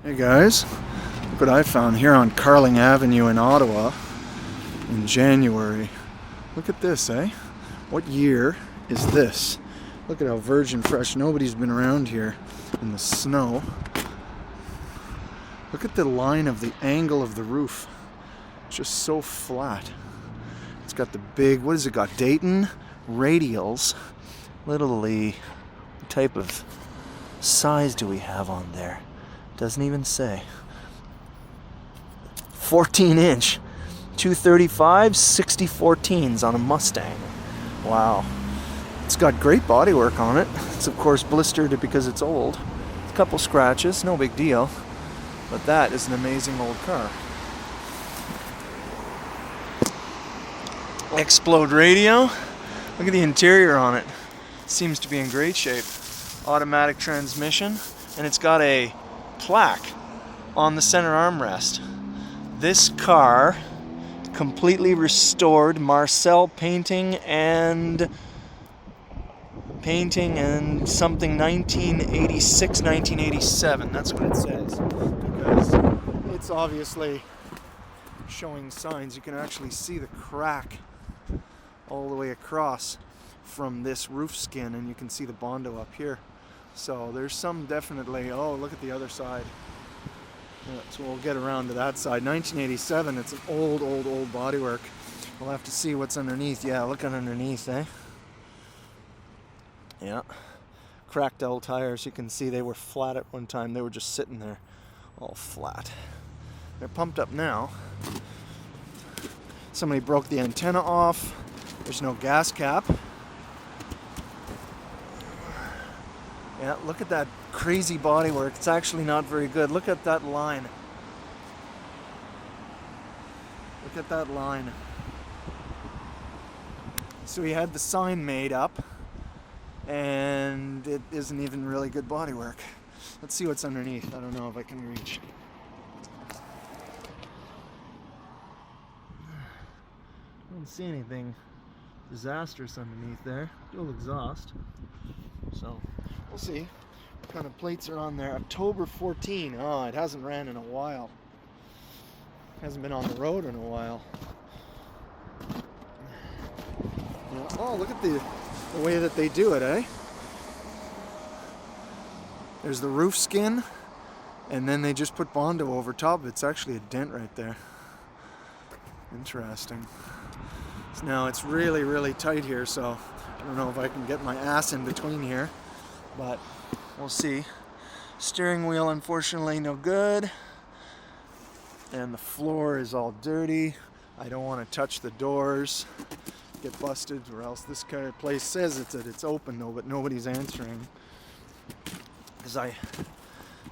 Hey guys, look what I found here on Carling Avenue in Ottawa in January. Look at this, eh? What year is this? Look at how virgin fresh. Nobody's been around here in the snow. Look at the line of the angle of the roof. It's just so flat. It's got the big, what has it got? Dayton radials. Literally, what type of size do we have on there? Doesn't even say. 14-inch, 235, 60 14s on a Mustang. Wow. It's got great bodywork on it. It's of course blistered because it's old. A couple scratches, no big deal. But that is an amazing old car. Explode radio. Look at the interior on it. Seems to be in great shape. Automatic transmission, and it's got a plaque on the center armrest. This car, completely restored, Marcel painting and something 1986, 1987. That's what it says. Because it's obviously showing signs. You can actually see the crack all the way across from this roof skin, and you can see the Bondo up here. So there's some definitely, oh, look at the other side. Yeah, so we'll get around to that side. 1987, it's an old bodywork. We'll have to see what's underneath. Yeah, look underneath, eh? Yeah. Cracked old tires. You can see they were flat at one time. They were just sitting there, all flat. They're pumped up now. Somebody broke the antenna off. There's no gas cap. Yeah, look at that crazy bodywork. It's actually not very good. Look at that line. Look at that line. So he had the sign made up, and it isn't even really good bodywork. Let's see what's underneath. I don't know if I can reach. I don't see anything disastrous underneath there. Dual exhaust. So we'll see what kind of plates are on there. October 14. Oh, it hasn't ran in a while. Hasn't been on the road in a while. Yeah. Oh, look at the way that they do it, eh? There's the roof skin, and then they just put Bondo over top. It's actually a dent right there. Interesting. So now it's really tight here, so I don't know if I can get my ass in between here, but we'll see. Steering wheel, unfortunately, no good. And the floor is all dirty. I don't want to touch the doors, get busted, or else this kind of place says it's open though, but nobody's answering. Because I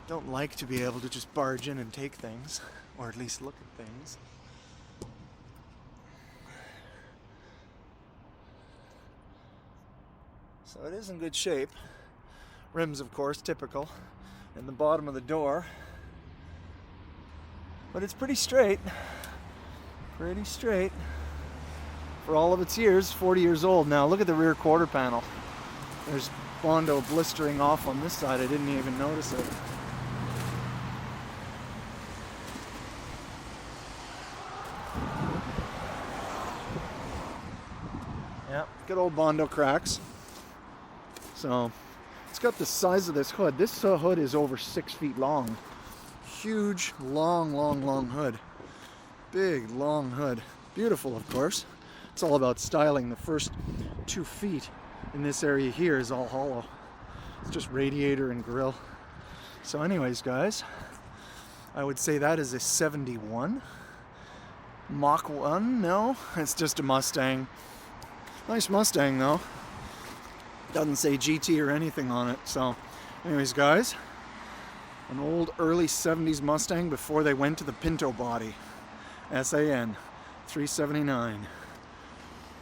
don't like to be able to just barge in and take things, or at least look at things. So it is in good shape. Rims, of course, typical. And the bottom of the door. But it's pretty straight. Pretty straight. For all of its years, 40 years old now. Look at the rear quarter panel. There's Bondo blistering off on this side. I didn't even notice it. Yeah, good old Bondo cracks. So, it's got the size of this hood. This hood is over 6 feet long. Huge, long hood. Big, long hood. Beautiful, of course. It's all about styling. The first 2 feet in this area here is all hollow. It's just radiator and grill. So anyways, guys, I would say that is a 71. Mach 1? No, it's just a Mustang. Nice Mustang, though. Doesn't say GT or anything on it. So anyways, guys, an old early 70s Mustang before they went to the Pinto body. SAN 379.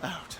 Out.